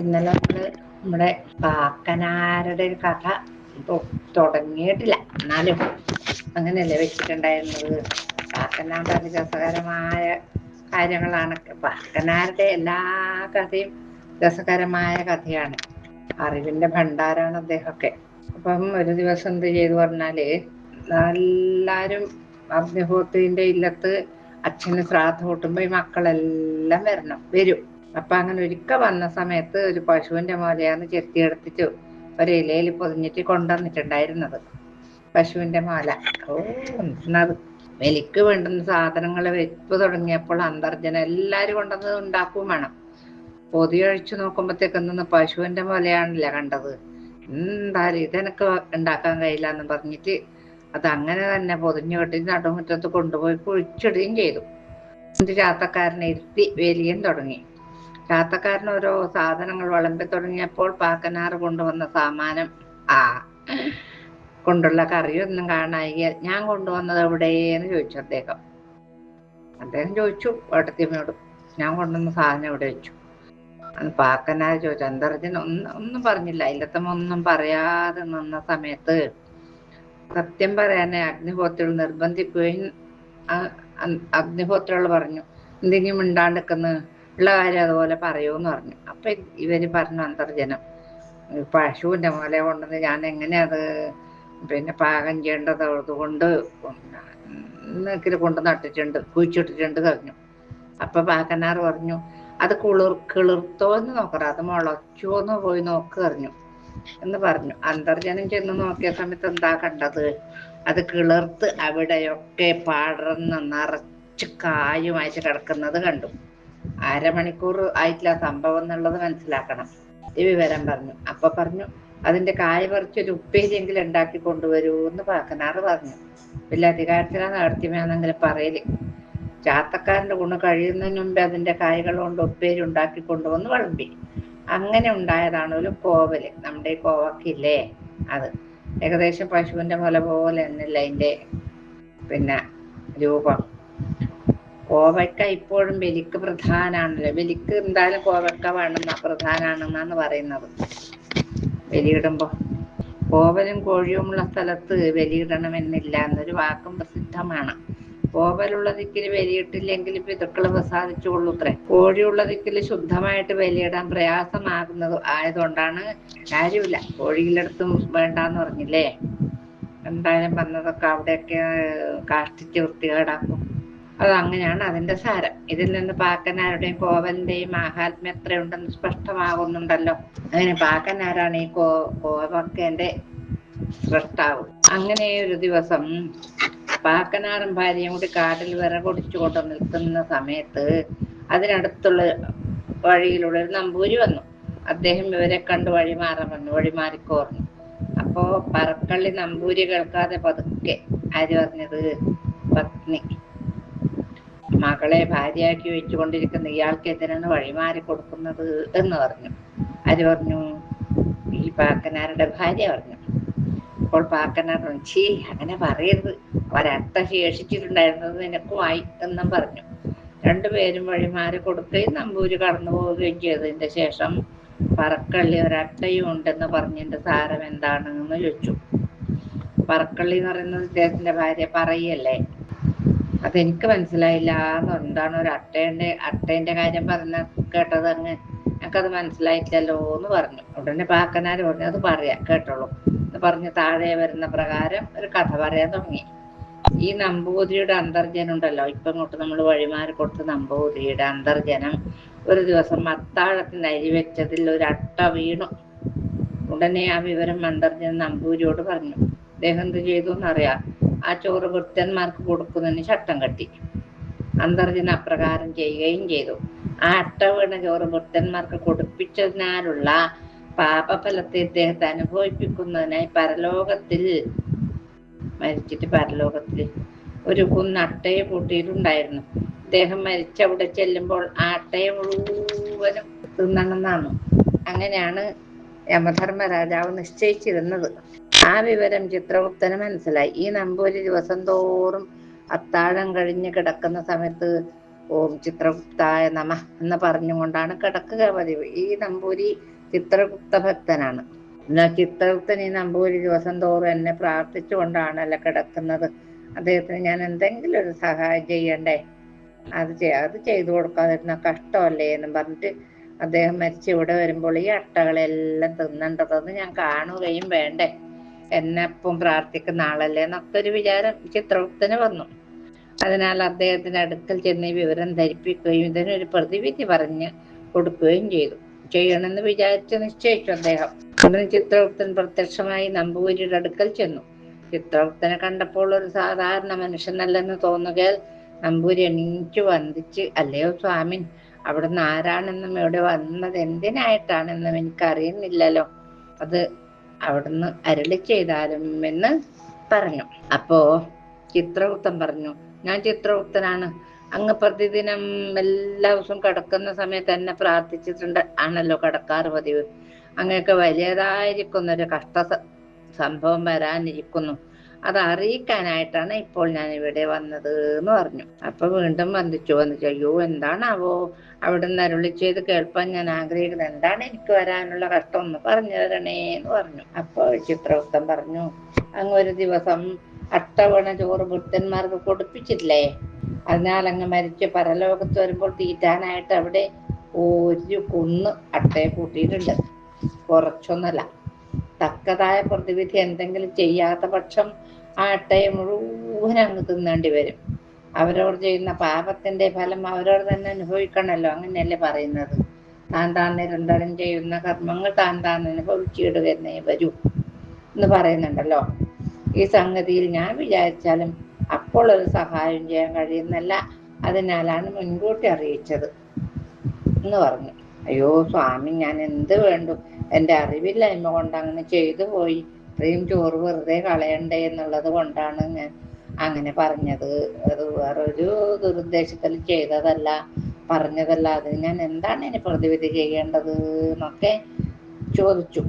ഇന്നലെ നമ്മുടെ കാക്കനാരുടെ ഒരു കഥ തുടങ്ങിയിട്ടില്ല, എന്നാലും അങ്ങനെയല്ലേ വെച്ചിട്ടുണ്ടായിരുന്നത്. കാക്കനാട് അതിരസകരമായ കാര്യങ്ങളാണ്. കാക്കനാരുടെ എല്ലാ കഥയും രസകരമായ കഥയാണ്. അറിവിന്റെ ഭണ്ഡാരാണ് അദ്ദേഹമൊക്കെ. അപ്പം ഒരു ദിവസം എന്ത് ചെയ്തു പറഞ്ഞാല്, എല്ലാരും അഗ്നിഹോത്രിന്റെ ഇല്ലത്ത് അച്ഛന് ശ്രാദ്ധം കൂട്ടുമ്പോ ഈ മക്കളെല്ലാം വരും. അപ്പൊ അങ്ങനെ ഒരിക്കൽ വന്ന സമയത്ത് ഒരു പശുവിന്റെ മാലയാണ് ചെത്തിയെടുത്തിട്ട് ഒരു ഇലയിൽ പൊതിഞ്ഞിട്ട് കൊണ്ടുവന്നിട്ടുണ്ടായിരുന്നത്. പശുവിന്റെ മാല. എന്നത് വെലിക്ക് വേണ്ടുന്ന സാധനങ്ങൾ വെപ്പ് തുടങ്ങിയപ്പോൾ അന്തർജനം എല്ലാരും കൊണ്ടുവന്നത് ഉണ്ടാക്കും വേണം. പൊതിയൊഴിച്ചു നോക്കുമ്പോഴത്തേക്കൊന്നും പശുവിന്റെ മാലയാണില്ല കണ്ടത്. എന്തായാലും ഇതെനക്ക് ഉണ്ടാക്കാൻ കഴിയില്ല എന്ന് പറഞ്ഞിട്ട് അത് അങ്ങനെ തന്നെ പൊതിഞ്ഞു കെട്ടി നടുമുറ്റത്ത് കൊണ്ടുപോയി കുഴിച്ചിടുകയും ചെയ്തു. ചാത്തക്കാരനെ ഇരുത്തി വേലിയും തുടങ്ങി. ചാത്തക്കാരൻ ഓരോ സാധനങ്ങൾ വിളമ്പി തുടങ്ങിയപ്പോൾ പാക്കനാർ കൊണ്ടുവന്ന സാമാനം കൊണ്ടുള്ള കറിയൊന്നും കാണായി. ഞാൻ കൊണ്ടുവന്നത് എവിടെയെന്ന് ചോദിച്ചു അദ്ദേഹം ചോദിച്ചു ഏട്ടത്തിയമ്മയോട്, ഞാൻ കൊണ്ടുവന്ന സാധനം എവിടെ വെച്ചു? അത് പാക്കനാർ ചോദിച്ചു. അന്തർജൻ ഒന്നും പറഞ്ഞില്ല. ഇല്ലത്തമ്മ ഒന്നും പറയാതെ നിന്ന സമയത്ത് സത്യം പറയാനെ അഗ്നിഹോത്രികൾ നിർബന്ധിക്കുകയും അഗ്നിഹോത്രികൾ പറഞ്ഞു, എന്തെങ്കിലും മിണ്ടാണ്ടിക്കുന്ന ഉള്ള കാര്യം അതുപോലെ പറയൂന്ന് പറഞ്ഞു. അപ്പൊ ഇവര് പറഞ്ഞു അന്തർജനം, പശുവിന്റെ മുല കൊണ്ടുവന്ന് ഞാൻ എങ്ങനെയാ അത് പാകം ചെയ്യേണ്ടത്? അതുകൊണ്ട് കൊണ്ട് നട്ടിട്ടുണ്ട്, കുഴിച്ചിട്ടിട്ടുണ്ട് പറഞ്ഞു. അപ്പൊ പാക്കനാർ പറഞ്ഞു, അത് കിളിർത്തോ എന്ന് നോക്കറ, അത് മുളച്ചോന്ന് പോയി നോക്ക് പറഞ്ഞു എന്ന് പറഞ്ഞു. അന്തർജനം ചെന്ന് നോക്കിയ സമയത്ത് എന്താ കണ്ടത്? അത് കിളിർത്ത് അവിടെയൊക്കെ പടർന്ന് നിറച്ച് കായുമായിട്ട് കിടക്കുന്നത് കണ്ടു. അരമണിക്കൂർ ആയിട്ടില്ല സംഭവം എന്നുള്ളത് മനസ്സിലാക്കണം. ഈ വിവരം പറഞ്ഞു. അപ്പൊ പറഞ്ഞു, അതിന്റെ കായ പറിച്ചൊരു ഉപ്പേരിയെങ്കിലും ഉണ്ടാക്കി കൊണ്ടുവരൂ എന്ന് പാക്കനാറ് പറഞ്ഞു. വലിയ അധികാരത്തിലാണ് നടത്തിയാണെങ്കിലും പറയല്. ചാത്തക്കാരന്റെ ഗുണം കഴിയുന്നതിന് മുമ്പേ അതിന്റെ കായ്കൾ കൊണ്ട് ഉപ്പേരി ഉണ്ടാക്കി കൊണ്ടുവന്ന് വിളമ്പി. അങ്ങനെ ഉണ്ടായതാണ് ഒരു കോവല്. നമ്മുടെ ഈ കോവക്കില്ലേ, അത് ഏകദേശം പശുവിന്റെ മുല പോലെ തന്നെയല്ല അതിന്റെ രൂപം. കോവക്ക ഇപ്പോഴും ബലിക്ക് പ്രധാനാണല്ലോ. ബലിക്ക് എന്തായാലും കോവക്ക വേണമെന്ന പ്രധാനാണെന്നാണ് പറയുന്നത്. ബലിയിടുമ്പോ കോവലും കോഴിയുമുള്ള സ്ഥലത്ത് ബലിയിടണമെന്നില്ല എന്നൊരു വാക്കും പ്രസിദ്ധമാണ്. കോവലുള്ള ദിക്കില് ബലിയിട്ടില്ലെങ്കിൽ പിതൃക്കള് പ്രസാദിച്ചു കൊള്ളൂത്രേ. കോഴിയുള്ള ദിക്കില് ശുദ്ധമായിട്ട് ബലിയിടാൻ പ്രയാസമാകുന്നത് ആയതുകൊണ്ടാണ്. കാര്യമില്ല, കോഴിയിലടുത്തും വേണ്ടാന്ന് പറഞ്ഞില്ലേ. എന്തായാലും വന്നതൊക്കെ അവിടെയൊക്കെ കാഷ്ടിച്ച് വൃത്തികേടാക്കും. അതങ്ങനെയാണ് അതിന്റെ സാരം. ഇതിൽ നിന്ന് പാക്കനാരുടെയും കോവലിന്റെയും മാഹാത്മ്യം എത്രയുണ്ടെന്ന് സ്പഷ്ടമാകുന്നുണ്ടല്ലോ. അങ്ങനെ പാക്കനാരാണ് ഈ കോവക്കന്റെ സൃഷ്ടാവ്. അങ്ങനെ ഒരു ദിവസം പാക്കനാറും ഭാര്യയും കൂടി കാട്ടിൽ വിറകൊടിച്ചു കൊണ്ട് നിൽക്കുന്ന സമയത്ത് അതിനടുത്തുള്ള വഴിയിലൂടെ ഒരു നമ്പൂരി വന്നു. അദ്ദേഹം ഇവരെ കണ്ട് വഴിമാറാൻ പറഞ്ഞു. വഴിമാറിക്കോർന്നു. അപ്പോ പറക്കള്ളി നമ്പൂരി കേൾക്കാതെ പതുക്കെ, ആര് പറഞ്ഞത്? പത്നി മകളെ ഭാര്യയാക്കി വെച്ചുകൊണ്ടിരിക്കുന്ന ഇയാൾക്ക് എന്തിനാണ് വഴിമാറി കൊടുക്കുന്നത് എന്ന് പറഞ്ഞു. ആര് പറഞ്ഞു? ഈ പാക്കനാരുടെ ഭാര്യ പറഞ്ഞു. അപ്പോൾ പാക്കനാർ പറഞ്ഞു, ചീ അങ്ങനെ പറയരുത്, ഒരട്ട ശേഷിച്ചിട്ടുണ്ടായിരുന്നത് നിനക്കുമായി എന്നും പറഞ്ഞു. രണ്ടുപേരും വഴിമാറി കൊടുക്കുകയും നമ്പൂരി കടന്നു പോവുകയും ചെയ്തതിന്റെ ശേഷം പറക്കള്ളി ഒരട്ടയും ഉണ്ടെന്ന് പറഞ്ഞതിന്റെ സാരം എന്താണെന്ന് ചോദിച്ചു. പറക്കള്ളി എന്ന് പറയുന്നത് ഇദ്ദേഹത്തിന്റെ ഭാര്യ പറയല്ലേ. അതെനിക്ക് മനസ്സിലായില്ല എന്ന്. എന്താണ് ഒരു അട്ടേന്റെ കാര്യം കേട്ടത്? എനിക്കത് മനസ്സിലായിട്ടില്ലല്ലോ എന്ന് പറഞ്ഞു. ഉടനെ പാക്കനാർ പറഞ്ഞു, അത് പറയാം കേട്ടോളൂ എന്ന് പറഞ്ഞ് താഴെ വരുന്ന പ്രകാരം ഒരു കഥ പറയാൻ തുടങ്ങി. ഈ നമ്പൂതിരിയുടെ അന്തർജനം ഉണ്ടല്ലോ, ഇപ്പൊ ഇങ്ങോട്ട് നമ്മൾ വഴിമാറി കൊടുത്ത നമ്പൂതിരിയുടെ അന്തർജനം ഒരു ദിവസം അത്താഴത്തിന് അരി വെച്ചതിൽ ഒരു അട്ട വീണു. ഉടനെ ആ വിവരം അന്തർജനം നമ്പൂരിയോട് പറഞ്ഞു. അദ്ദേഹം എന്ത് ചെയ്തു എന്നറിയാം? ആ ചോറ് ഭൃത്യന്മാർക്ക് കൊടുക്കുന്നതിന് ചട്ടം കെട്ടി. അന്തർജനം അപ്രകാരം ചെയ്യുകയും ചെയ്തു. ആ അട്ട വീണ ചോറ് ഭൃത്യന്മാർക്ക് കൊടുപ്പിച്ചതിനാലുള്ള പാപഫലത്തെ ഇദ്ദേഹത്തെ അനുഭവിപ്പിക്കുന്നതിനായി പരലോകത്തിൽ ഒരു കുന്ന് അട്ടയെ പൂട്ടിയിട്ടുണ്ടായിരുന്നു. ഇദ്ദേഹം മരിച്ചവിടെ ചെല്ലുമ്പോൾ ആ അട്ടയെ മുഴുവനും തിന്നണമെന്നാണ്. അങ്ങനെയാണ് യമധർമ്മ രാജാവ് നിശ്ചയിച്ചിരുന്നത്. ആ വിവരം ചിത്രഗുപ്തന് മനസ്സിലായി. ഈ നമ്പൂരി ദിവസം തോറും അത്താഴം കഴിഞ്ഞ് കിടക്കുന്ന സമയത്ത് ഓം ചിത്രഗുപ്തായ നമ എന്ന് പറഞ്ഞുകൊണ്ടാണ് കിടക്കുക പതിവ്. ഈ നമ്പൂരി ചിത്രഗുപ്ത ഭക്തനാണ്. എന്നാൽ ചിത്രഗുപ്തൻ ഈ നമ്പൂരി ദിവസം തോറും എന്നെ പ്രാർത്ഥിച്ചുകൊണ്ടാണല്ലോ കിടക്കുന്നത്. അദ്ദേഹത്തിന് ഞാൻ എന്തെങ്കിലും ഒരു സഹായം ചെയ്യണ്ടേ, അത് ചെയ്തു കൊടുക്കാതിരുന്ന കഷ്ടമല്ലേ എന്നും പറഞ്ഞിട്ട് അദ്ദേഹം മരിച്ച് ഇവിടെ വരുമ്പോൾ ഈ അട്ടകളെല്ലാം തിന്നേണ്ടതെന്ന് ഞാൻ കാണുകയും വേണ്ടേ, എന്നെപ്പം പ്രാർത്ഥിക്കുന്ന ആളല്ലേ എന്നൊക്കെ ഒരു വിചാരം ചിത്രഗുപ്തന് വന്നു. അതിനാൽ അദ്ദേഹത്തിന്റെ അടുക്കൽ ചെന്ന് ഈ വിവരം ധരിപ്പിക്കുകയും ഇതിനൊരു പ്രതിവിധി പറഞ്ഞ് കൊടുക്കുകയും ചെയ്യണമെന്ന് വിചാരിച്ച് നിശ്ചയിച്ചു അദ്ദേഹം. ഉടനെ ചിത്രഗുപ്തൻ പ്രത്യക്ഷമായി നമ്പൂതിരിയുടെ അടുക്കൽ ചെന്നു. ചിത്രഗുപ്തനെ കണ്ടപ്പോൾ ഒരു സാധാരണ മനുഷ്യനല്ലെന്ന് തോന്നുകയാൽ നമ്പൂരി എണീച്ചു വന്ദിച്ച്, അല്ലയോ സ്വാമിൻ, അവിടുന്ന് ആരാണെന്നും ഇവിടെ വന്നത് എന്തിനായിട്ടാണെന്നും എനിക്കറിയുന്നില്ലല്ലോ, അത് അവിടുന്ന് അരുളി ചെയ്താലും എന്ന് പറഞ്ഞു. അപ്പോ ചിത്രഗുപ്തൻ പറഞ്ഞു, ഞാൻ ചിത്രഗുപ്തനാണ്. അങ്ങ് പ്രതിദിനം എല്ലാ ദിവസവും കിടക്കുന്ന സമയത്ത് എന്നെ പ്രാർത്ഥിച്ചിട്ടുണ്ട് ആണല്ലോ കിടക്കാറ് പതിവ്. അങ്ങക്ക് വലിയതായിരിക്കുന്നൊരു സംഭവം വരാനിരിക്കുന്നു, അത് അറിയിക്കാനായിട്ടാണ് ഇപ്പോൾ ഞാൻ ഇവിടെ വന്നത് എന്ന് പറഞ്ഞു. അപ്പൊ വീണ്ടും വന്നിച്ചു, അയ്യോ എന്താണാവോ അവിടുന്ന് അരുളി ചെയ്ത് കേൾപ്പാൻ ഞാൻ ആഗ്രഹിക്കുന്നത്, എന്താണ് എനിക്ക് വരാനുള്ള കഷ്ടം ഒന്ന് പറഞ്ഞു തരണേ എന്ന് പറഞ്ഞു. അപ്പോൾ ചിത്രഗുപ്തൻ പറഞ്ഞു, അങ്ങ് ഒരു ദിവസം അട്ടവണ ചോറ് ഭൃത്യന്മാർക്ക് കൊടുപ്പിച്ചിട്ടില്ലേ, അതിനാൽ അങ്ങ് മരിച്ച് പരലോകത്ത് വരുമ്പോൾ തീറ്റാനായിട്ട് അവിടെ ഒരു കുന്ന് അട്ടയെ കൂട്ടിയിട്ടുണ്ട്. കുറച്ചൊന്നല്ല, തക്കതായ പ്രതിവിധി എന്തെങ്കിലും ചെയ്യാത്ത പക്ഷം ആ അട്ടയെ മുഴുവൻ അങ്ങ് തിന്നേണ്ടി വരും. അവരോട് ചെയ്യുന്ന പാപത്തിന്റെ ഫലം അവരോട് തന്നെ അനുഭവിക്കണമല്ലോ, അങ്ങനെയല്ലേ പറയുന്നത്. താൻ നിരന്തരം ചെയ്യുന്ന കർമ്മങ്ങൾ താൻ അനുഭവിച്ചിടുക എന്നേ വരൂ എന്ന് പറയുന്നുണ്ടല്ലോ. ഈ സംഗതിയിൽ ഞാൻ വിചാരിച്ചാലും അപ്പോൾ ഒരു സഹായം ചെയ്യാൻ കഴിയുന്നല്ല, അതിനാലാണ് മുൻകൂട്ടി അറിയിച്ചത് എന്ന് പറഞ്ഞു. അയ്യോ സ്വാമി, ഞാൻ എന്ത് വേണ്ടു, എൻ്റെ അറിവില്ലായ്മ കൊണ്ട് അങ്ങനെ ചെയ്തു പോയി. ഇത്രയും ചോറ് വെറുതെ കളയണ്ടേ എന്നുള്ളത് കൊണ്ടാണ് ഞാൻ അങ്ങനെ പറഞ്ഞത്. അത് വേറൊരു ദുരുദ്ദേശത്തിൽ പറഞ്ഞതല്ല. അത് ഞാൻ എന്താണ് ഇനി പ്രതിവിധി ചെയ്യേണ്ടത് എന്നൊക്കെ ചോദിച്ചു.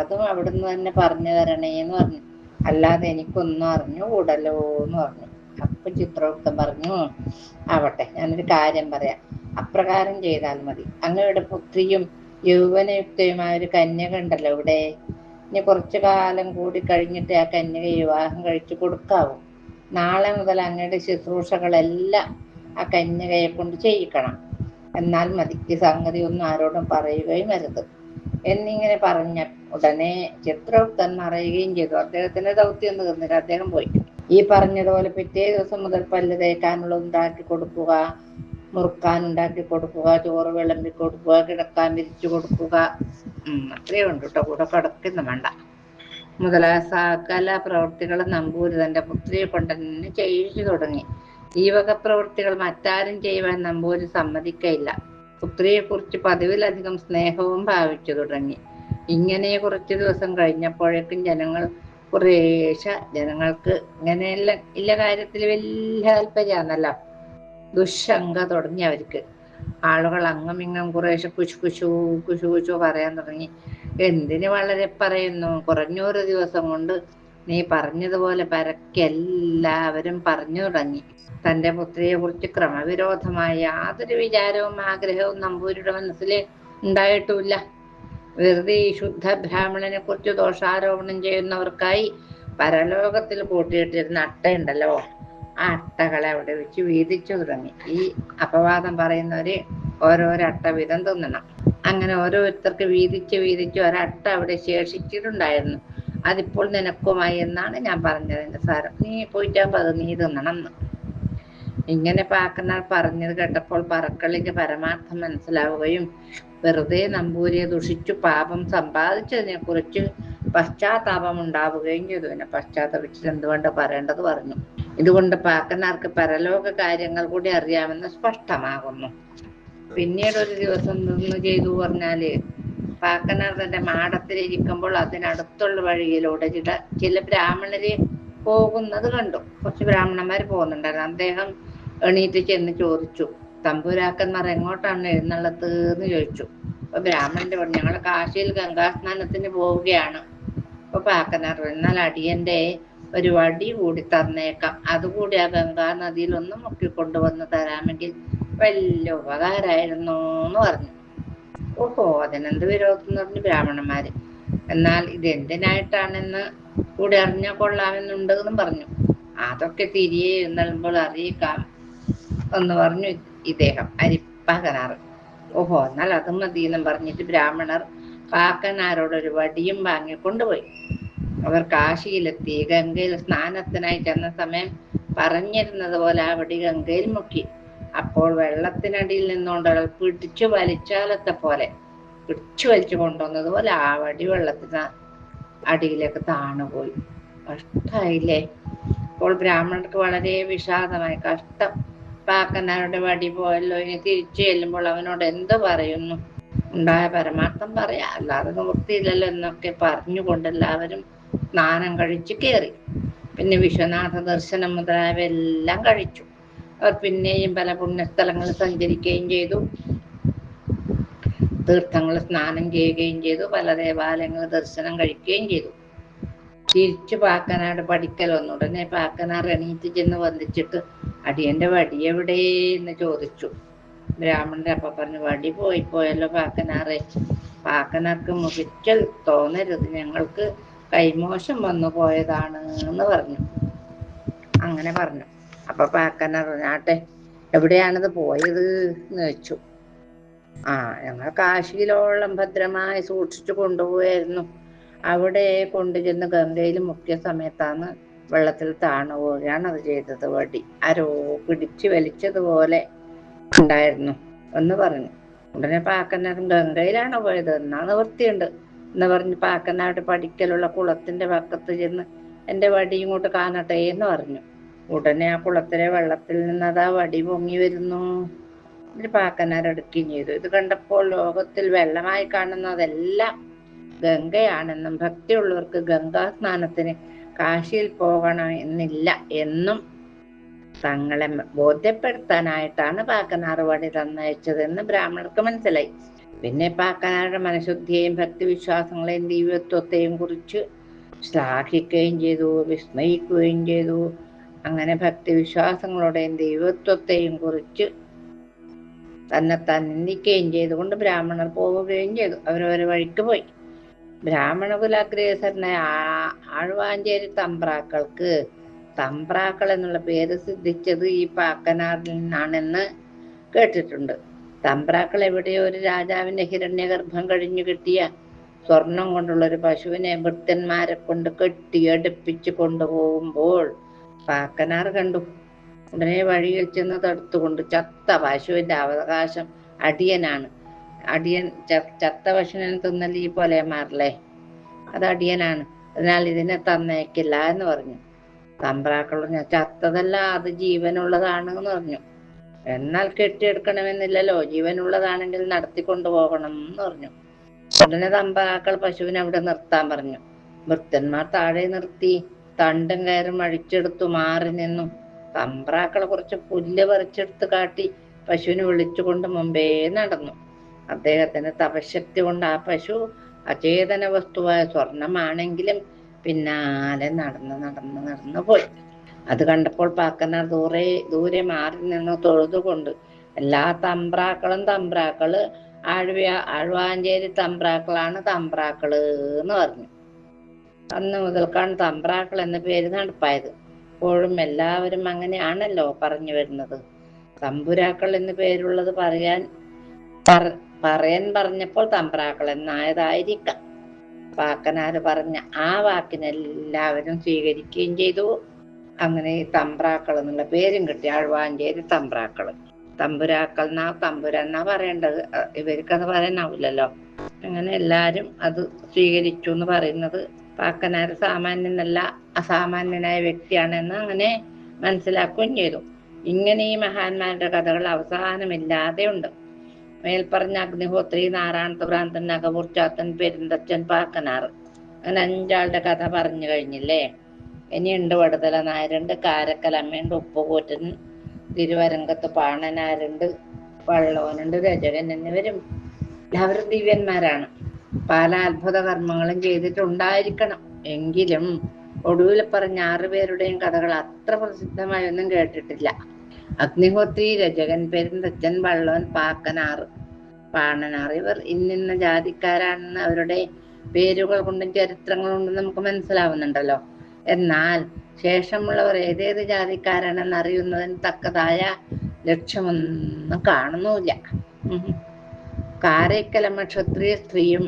അതും അവിടുന്ന് തന്നെ പറഞ്ഞു തരണേ എന്ന് പറഞ്ഞു. അല്ലാതെ എനിക്കൊന്നും അറിഞ്ഞുകൂടല്ലോ എന്ന് പറഞ്ഞു. അപ്പൊ ചിത്രഗുപ്തൻ പറഞ്ഞു, ആവട്ടെ, ഞാനൊരു കാര്യം പറയാം, അപ്രകാരം ചെയ്താൽ മതി. അങ്ങയുടെ പുത്രിയും യൗവനയുക്തയുമായ ഒരു കന്യക ഉണ്ടല്ലോ ഇവിടെ, ഇനി കുറച്ചു കാലം കൂടി കഴിഞ്ഞിട്ട് ആ കന്യക വിവാഹം കഴിച്ചു കൊടുക്കാവൂ. നാളെ മുതൽ അങ്ങയുടെ ശുശ്രൂഷകളെല്ലാം ആ കന്യകയെ കൊണ്ട് ചെയ്യിക്കണം. എന്നാൽ മതി, ഈ സംഗതി ഒന്നും ആരോടും പറയുകയും വരുത് എന്നിങ്ങനെ പറഞ്ഞ ഉടനെ ചിത്രഗുപ്തൻ മറയുകയും ചെയ്തു. അദ്ദേഹത്തിന്റെ ദൗത്യം തീർന്നില്ല, അദ്ദേഹം പോയി. ഈ പറഞ്ഞതുപോലെ പിറ്റേ ദിവസം മുതൽ പല്ല് തേക്കാനുള്ള ഉണ്ടാക്കി കൊടുക്കുക, മുറുക്കാൻ ഉണ്ടാക്കി കൊടുക്കുക, ചോറ് വിളമ്പി കൊടുക്കുക, കിടക്കാൻ വിരിച്ചു കൊടുക്കുക, അത്രയേ ഉണ്ട് കേട്ടോ, കൂടെ കിടക്കുന്ന വേണ്ട മുതലായ സകല പ്രവൃത്തികളും നമ്പൂരി തന്റെ പുത്രിയെ കൊണ്ട് തന്നെ ചെയ്യിച്ചു തുടങ്ങി. ഈ വക പ്രവൃത്തികൾ മറ്റാരും ചെയ്യുവാൻ നമ്പൂരി സമ്മതിക്കയില്ല. പുത്രിയെ കുറിച്ച് പതിവിലധികം സ്നേഹവും ഭാവിച്ചു തുടങ്ങി. ഇങ്ങനെ കുറച്ചു ദിവസം കഴിഞ്ഞപ്പോഴേക്കും ജനങ്ങൾക്ക് ഇങ്ങനെയെല്ലാം ഇല്ല കാര്യത്തിൽ വലിയ താല്പര്യാന്നല്ലോ. ദുശങ്ക തുടങ്ങി അവർക്ക്. ആളുകൾ അങ്ങുമിങ്ങും കുറേശ്ശെ കുശു പറയാൻ തുടങ്ങി. എന്തിന് വളരെ പറയുന്നു, കുറഞ്ഞൊരു ദിവസം കൊണ്ട് നീ പറഞ്ഞതുപോലെ പരക്കെ എല്ലാവരും പറഞ്ഞു തുടങ്ങി. തന്റെ പുത്രിയെ കുറിച്ച് ക്രമവിരോധമായ യാതൊരു വിചാരവും ആഗ്രഹവും നമ്പൂരിയുടെ മനസ്സിൽ ഉണ്ടായിട്ടുമില്ല. വെറുതെ ഈ ശുദ്ധ ബ്രാഹ്മണനെ കുറിച്ച് ദോഷാരോപണം ചെയ്യുന്നവർക്കായി പരലോകത്തിൽ കൂട്ടിയിട്ടിരുന്ന അട്ടയുണ്ടല്ലോ, ആ അട്ടകളെ അവിടെ വെച്ച് വീതിച്ചു തുടങ്ങി. ഈ അപവാദം പറയുന്നവര് ഓരോരോ അട്ട വീതം തിന്നണം. അങ്ങനെ ഓരോരുത്തർക്ക് വീതിച്ച് ഒരട്ട അവിടെ ശേഷിച്ചിട്ടുണ്ടായിരുന്നു. അതിപ്പോൾ നിനക്കുമായി എന്നാണ് ഞാൻ പറഞ്ഞതിന്റെ സാരം. നീ പോയിട്ടാകുമ്പോ അത് നീ തിന്നണം എന്ന്. ഇങ്ങനെ പാക്കനാൾ പറഞ്ഞത് കേട്ടപ്പോൾ പറക്കളിക്ക് പരമാർത്ഥം മനസ്സിലാവുകയും വെറുതെ നമ്പൂരിയെ ദുഷിച്ചു പാപം സമ്പാദിച്ചതിനെ കുറിച്ച് പശ്ചാത്താപം ഉണ്ടാവുകയും ചെയ്തു. പിന്നെ പശ്ചാത്തപിച്ചിട്ട് എന്തുകൊണ്ട് പറയേണ്ടത് പറഞ്ഞു. ഇതുകൊണ്ട് പാക്കനാർക്ക് പരലോക കാര്യങ്ങൾ കൂടി അറിയാമെന്ന് സ്പഷ്ടമാകുന്നു. പിന്നീട് ഒരു ദിവസം നിന്ന് ചെയ്തു പറഞ്ഞാല്, പാക്കനാർ തന്റെ മാടത്തിലിരിക്കുമ്പോൾ അതിനടുത്തുള്ള വഴിയിലൂടെ ചില ബ്രാഹ്മണര് പോകുന്നത് കണ്ടു. കുറച്ച് ബ്രാഹ്മണന്മാര് പോകുന്നുണ്ടായിരുന്നു. അദ്ദേഹം എണീറ്റ് ചെന്ന് ചോദിച്ചു, തമ്പുരാക്കന്മാർ എങ്ങോട്ടാണ് എഴുന്നള്ളത്ത് എന്ന് ചോദിച്ചു. അപ്പൊ ബ്രാഹ്മണന്റെ പറഞ്ഞു, ഞങ്ങൾ കാശിയിൽ ഗംഗാസ്നാനത്തിന് പോവുകയാണ്. അപ്പൊ പാക്കനാർ, എന്നാൽ അടിയന്റെ ഒരു വടി കൂടി തന്നേക്കാം, അതുകൂടി ആ ഗംഗാ നദിയിൽ ഒന്ന് മുക്കിക്കൊണ്ടുവന്ന് തരാമെങ്കിൽ വലിയ ഉപകാരമായിരുന്നു എന്ന് പറഞ്ഞു. ഓഹോ, അതിനെന്ത് വിരോധം എന്ന് പറഞ്ഞു ബ്രാഹ്മണന്മാര്. എന്നാൽ ഇത് എന്തിനായിട്ടാണെന്ന് കൂടി അറിഞ്ഞാൽ കൊള്ളാമെന്നുണ്ട് എന്നും പറഞ്ഞു. അതൊക്കെ തിരികെ എഴുന്നള്ളുമ്പോൾ അറിയിക്കാം എന്ന് പറഞ്ഞു ഇദ്ദേഹം അരിപ്പാക്കനാറ്. ഓഹോ, എന്നാൽ അത് മതി എന്നും പറഞ്ഞിട്ട് ബ്രാഹ്മണർ പാക്കനാരോടൊരു വടിയും വാങ്ങിക്കൊണ്ടുപോയി. അവർ കാശിയിലെത്തി. ഗംഗയിൽ സ്നാനത്തിനായി ചെന്ന സമയം പറഞ്ഞിരുന്നത് പോലെ ആ വടി ഗംഗയിൽ മുക്കി. അപ്പോൾ വെള്ളത്തിനടിയിൽ നിന്നുകൊണ്ട് പിടിച്ചു വലിച്ചാലത്തെ പോലെ പിടിച്ചു വലിച്ചു കൊണ്ടുവന്നതുപോലെ ആ വടി വെള്ളത്തിന് അടിയിലേക്ക് താണുപോയി. കഷ്ടായില്ലേ? അപ്പോൾ ബ്രാഹ്മണർക്ക് വളരെ വിഷാദമായി. കഷ്ടം, പാക്കനാരുടെ വടി പോയല്ലോ, ഇനി തിരിച്ചു ചെല്ലുമ്പോൾ അവനോട് എന്ത് പറയുന്നു? ഉണ്ടായ പരമാർത്ഥം പറയാ, അല്ലാതെ നിവൃത്തിയില്ലല്ലോ എന്നൊക്കെ പറഞ്ഞുകൊണ്ട് എല്ലാവരും സ്നാനം കഴിച്ച് കയറി. പിന്നെ വിശ്വനാഥ ദർശനം മുതലായവയെല്ലാം കഴിച്ചു. അവർ പിന്നെയും പല പുണ്യസ്ഥലങ്ങളിൽ സഞ്ചരിക്കുകയും ചെയ്തു. തീർത്ഥങ്ങൾ സ്നാനം ചെയ്യുകയും ചെയ്തു. പല ദേവാലയങ്ങൾ ദർശനം കഴിക്കുകയും ചെയ്തു. തിരിച്ചു പാക്കനാട് പടിക്കൽ വന്നു. ഉടനെ പാക്കനാർ എണീറ്റ് ചെന്ന് വന്ദിച്ചിട്ട് അടിയന്റെ വടി എവിടെ എന്ന് ചോദിച്ചു. ബ്രാഹ്മണന്റെ അപ്പ പറഞ്ഞു, വടി പോയല്ലോ പാക്കനാറെ. പാക്കനാർക്ക് മുഷിച്ചൽ തോന്നരുത്, ഞങ്ങൾക്ക് കൈമോശം വന്നു പോയതാണ് എന്ന് പറഞ്ഞു. അങ്ങനെ പറഞ്ഞു. അപ്പൊ പാക്കനാർ ആട്ടെ, എവിടെയാണിത് പോയത് എന്ന് വെച്ചു. ഞങ്ങൾ കാശിയിലോളം ഭദ്രമായി സൂക്ഷിച്ചു കൊണ്ടുപോയായിരുന്നു. അവിടെ കൊണ്ടുചെന്ന് ഗംഗയിൽ മുക്കിയ സമയത്താണ് വെള്ളത്തിൽ താണു പോവുകയാണ് അത് ചെയ്തത്. വടി ആരോ പിടിച്ചു വലിച്ചതുപോലെ ഉണ്ടായിരുന്നു എന്ന് പറഞ്ഞു. ഉടനെ പാക്കനാരും ഗംഗയിലാണ് പോയത്, എന്നാ നിവൃത്തിയുണ്ട് എന്ന് പറഞ്ഞ് പാക്കനാട് പടിക്കലുള്ള കുളത്തിന്റെ പക്കത്ത് ചെന്ന് എന്റെ വടി ഇങ്ങോട്ട് കാണട്ടെ എന്ന് പറഞ്ഞു. ഉടനെ ആ കുളത്തിലെ വെള്ളത്തിൽ നിന്ന് അതാ വടി പൊങ്ങി വരുന്നു. പാക്കനാരെടുക്കുകയും ചെയ്തു. ഇത് കണ്ടപ്പോൾ ലോകത്തിൽ വെള്ളമായി കാണുന്നതെല്ലാം ഗംഗയാണെന്നും ഭക്തിയുള്ളവർക്ക് ഗംഗാ സ്നാനത്തിന് കാശിയിൽ പോകണം എന്നില്ല എന്നും തങ്ങളെ ബോധ്യപ്പെടുത്താനായിട്ടാണ് പാക്കനാർ വടി തന്നയച്ചതെന്ന് ബ്രാഹ്മണർക്ക് മനസ്സിലായി. പിന്നെ പാക്കനാരുടെ മനഃശുദ്ധിയെയും ഭക്തിവിശ്വാസങ്ങളെയും ദിവ്യത്വത്തെയും കുറിച്ച് ശ്ലാഘിക്കുകയും ചെയ്തു, വിസ്മയിക്കുകയും ചെയ്തു. അങ്ങനെ ഭക്തിവിശ്വാസങ്ങളുടെയും ദൈവത്വത്തെയും കുറിച്ച് തന്നെത്താൻ നിന്ദിക്കുകയും ചെയ്തുകൊണ്ട് ബ്രാഹ്മണർ പോവുകയും ചെയ്തു. അവരവരെ വഴിക്ക് പോയി. ബ്രാഹ്മണകുലാഗ്രേസരനായ ആഴ്വാഞ്ചേരി തമ്പ്രാക്കൾക്ക് തമ്പ്രാക്കൾ എന്നുള്ള പേര് സിദ്ധിച്ചത് ഈ പാക്കനാറിൽ നിന്നാണെന്ന് കേട്ടിട്ടുണ്ട്. തമ്പ്രാക്കൾ എവിടെയോ ഒരു രാജാവിന്റെ ഹിരണ്യഗർഭം കഴിഞ്ഞു കിട്ടിയ സ്വർണം കൊണ്ടുള്ള ഒരു പശുവിനെ ഭൃത്യന്മാരെ കൊണ്ട് കെട്ടിയടുപ്പിച്ച് കൊണ്ടുപോകുമ്പോൾ പാക്കനാർ കണ്ടു. ഉടനെ വഴിയിൽ ചെന്ന് തടുത്തുകൊണ്ട്, ചത്ത പശുവിന്റെ അവകാശം അടിയനാണ്, അടിയൻ ചത്ത പശുവിനെ തിന്നൽ ഈ പോലെ മാറില്ലേ, അത് അടിയനാണ്, അതിനാൽ ഇതിനെ തന്നേക്കില്ല എന്ന് പറഞ്ഞു. തമ്പ്രാക്കൾ പറഞ്ഞു, ചത്തതല്ല, അത് ജീവനുള്ളതാണ് എന്ന് പറഞ്ഞു. എന്നാൽ കെട്ടിയെടുക്കണമെന്നില്ലല്ലോ, ജീവനുള്ളതാണെങ്കിൽ നടത്തിക്കൊണ്ടു പോകണം എന്ന് പറഞ്ഞു. ഉടനെ തമ്പ്രാക്കൾ പശുവിനെ അവിടെ നിർത്താൻ പറഞ്ഞു. ഭൃത്യന്മാർ താഴെ നിർത്തി തണ്ടും കയറും അഴിച്ചെടുത്തു മാറി നിന്നു. തമ്പ്രാക്കൾ കുറച്ച് പുല്ല് പറിച്ചെടുത്ത് കാട്ടി പശുവിനെ വിളിച്ചുകൊണ്ട് മുമ്പേ നടന്നു. അദ്ദേഹത്തിന് തപശക്തി കൊണ്ട് ആ പശു അചേതന വസ്തുവായ സ്വർണമാണെങ്കിലും പിന്നാലെ നടന്നു പോയി. അത് കണ്ടപ്പോൾ പാക്കനാർ ദൂരെ മാറി നിന്ന് തൊഴുതുകൊണ്ട്, എല്ലാ തമ്പ്രാക്കള് ആഴ്വാഞ്ചേരി തമ്പ്രാക്കളാണ് തമ്പ്രാക്കള് എന്ന് പറഞ്ഞു. അന്ന് മുതൽക്കാണ് തമ്പ്രാക്കൾ എന്ന പേര് നടപ്പായത്. ഇപ്പോഴും എല്ലാവരും അങ്ങനെയാണല്ലോ പറഞ്ഞു വരുന്നത്. തമ്പുരാക്കൾ എന്ന് പേരുള്ളത് പറയാൻ പറഞ്ഞപ്പോൾ തമ്പ്രാക്കൾ എന്നായതായിരിക്കാം. പാക്കനാര് പറഞ്ഞ ആ വാക്കിനെല്ലാവരും സ്വീകരിക്കുകയും ചെയ്തു. അങ്ങനെ തമ്പ്രാക്കൾ എന്നുള്ള പേരും കിട്ടി, ആഴ്വാഞ്ചേരി തമ്പ്രാക്കള്. തമ്പുരാക്കൾ തമ്പുരാന്നാ പറയേണ്ടത്, ഇവർക്കത് പറയാനാവില്ലല്ലോ. അങ്ങനെ എല്ലാരും അത് സ്വീകരിച്ചു എന്ന് പറയുന്നത് പാക്കനാര് സാമാന്യനല്ല, അസാമാന്യനായ വ്യക്തിയാണെന്ന് അങ്ങനെ മനസ്സിലാക്കുകയും ചെയ്തു. ഇങ്ങനെ ഈ മഹാന്മാരുടെ കഥകൾ അവസാനമില്ലാതെ ഉണ്ട്. മേൽപ്പറഞ്ഞ അഗ്നിഹോത്രി, നാരായണത്ത് ഭ്രാന്തൻ, നഗപൂർ ചാത്തൻ, പെരുന്തച്ചൻ, പാക്കനാർ, അങ്ങനെ 5 ആളുടെ കഥ പറഞ്ഞു കഴിഞ്ഞില്ലേ. ഇനിയുണ്ട് വടുതല നായരുണ്ട്, കാരക്കൽ അമ്മയുണ്ട്, ഉപ്പുകൂറ്റൻ, തിരുവരങ്കത്ത് പാണനാരുണ്ട്, വള്ളോനുണ്ട്, രജകൻ എന്നിവരും എല്ലാവരും ദിവ്യന്മാരാണ്. പല അത്ഭുത കർമ്മങ്ങളും ചെയ്തിട്ടുണ്ടായിരിക്കണം. എങ്കിലും ഒടുവിൽ പറഞ്ഞ 6 പേരുടെയും കഥകൾ അത്ര പ്രസിദ്ധമായൊന്നും കേട്ടിട്ടില്ല. അഗ്നിഹോത്രി, രചകൻ, പെരുന്തച്ചൻ, വള്ളോൻ, പാക്കനാർ, പാണനാർ ഇവർ ഇന്നിന്ന ജാതിക്കാരാണെന്ന് അവരുടെ പേരുകൾ കൊണ്ടും ചരിത്രങ്ങൾ കൊണ്ടും നമുക്ക് മനസ്സിലാവുന്നുണ്ടല്ലോ. എന്നാൽ ശേഷമുള്ളവർ ഏതേത് ജാതിക്കാരാണെന്ന് അറിയുന്നതിന് തക്കതായ ലക്ഷ്യമൊന്നും കാണുന്നുമില്ല. കാരേക്കലമ്മ ക്ഷത്രിയ സ്ത്രീയും,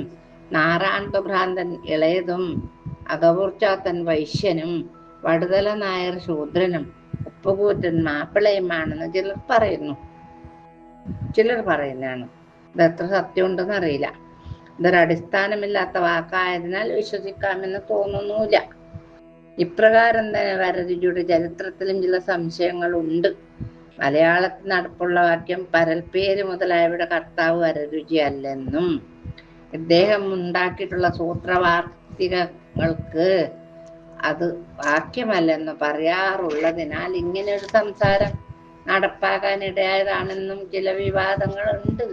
നാറാൺതുഭ്രാന്തൻ ഇളയതും, അകവൂർച്ചാത്തൻ വൈശ്യനും, വടുതല നായർ ശൂദ്രനും, ഉപ്പുകൂറ്റൻ മാപ്പിളയുമാണെന്ന് ചിലർ പറയുന്നതാണ്. ഇതെത്ര സത്യമുണ്ടെന്ന് അറിയില്ല. ഇതൊരു അടിസ്ഥാനമില്ലാത്ത വാക്കായതിനാൽ വിശ്വസിക്കാമെന്ന് തോന്നുന്നുമില്ല. ഇപ്രകാരം തന്നെ വരരുചിയുടെ ചരിത്രത്തിലും ചില സംശയങ്ങളുണ്ട്. മലയാളത്തിൽ നടപ്പുള്ള വാക്യം പരൽപ്പേര് മുതലായവയുടെ കർത്താവ് വരരുചി അല്ലെന്നും ഇദ്ദേഹം ഉണ്ടാക്കിയിട്ടുള്ള സൂത്രവാർത്തികങ്ങൾക്ക് അത് വാക്യമല്ലെന്ന് പറയാറുള്ളതിനാൽ ഇങ്ങനെ ഒരു സംസാരം നടപ്പാക്കാനിടയായതാണെന്നും ചില വിവാദങ്ങളുണ്ട്.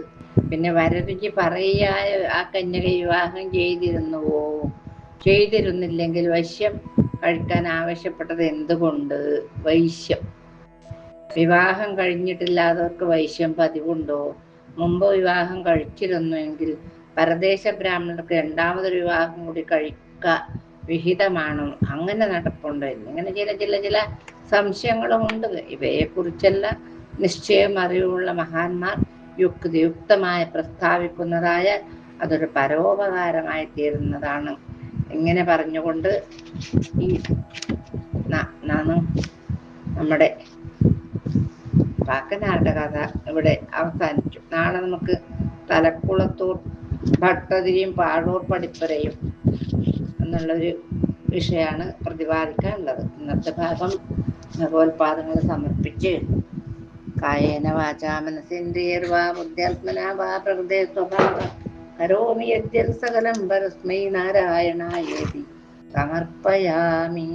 പിന്നെ വരരുചി പറയുകയായ ആ കന്യക വിവാഹം ചെയ്തിരുന്നില്ലെങ്കിൽ വശ്യം കഴിക്കാൻ ആവശ്യപ്പെട്ടത് എന്തുകൊണ്ട്? വൈശ്യം. വിവാഹം കഴിഞ്ഞിട്ടില്ലാത്തവർക്ക് വൈശ്യം പതിവുണ്ടോ? മുമ്പ് വിവാഹം കഴിച്ചിരുന്നുവെങ്കിൽ പരദേശ ബ്രാഹ്മണർക്ക് രണ്ടാമതൊരു വിവാഹം കൂടി കഴിക്ക വിഹിതമാണോ? അങ്ങനെ നടപ്പുണ്ടോ? ഇങ്ങനെ ചില സംശയങ്ങളുമുണ്ട്. ഇവയെക്കുറിച്ചെല്ലാം നിശ്ചയം അറിവുള്ള മഹാന്മാർ യുക്തിയുക്തമായി പ്രസ്താവിക്കുന്നതായാൽ അതൊരു പരോപകാരമായി തീരുന്നതാണ്. ഇങ്ങനെ പറഞ്ഞുകൊണ്ട് ഈ നമ്മുടെ പാക്കനാരുടെ കഥ ഇവിടെ അവസാനിച്ചു. നാളെ നമുക്ക് തലക്കുളത്തൂർ ഭട്ടതിരിയും പാഴൂർ പടിപ്പുരയും എന്നുള്ളൊരു വിഷയമാണ് പ്രതിപാദിക്കാനുള്ളത്. ഇന്നത്തെ ഭാഗം ഭഗവത്പാദങ്ങൾ സമർപ്പിച്ച് കായേന വാചാ മനസേന്ദ്രിയർവാ ബുദ്ധ്യാത്മനാ വാ പ്രകൃതേ സ്വഭാവ കരോമി യദ്യൽ സകലം പരസ്മൈ നാരായണായേതി സമർപ്പയാമി.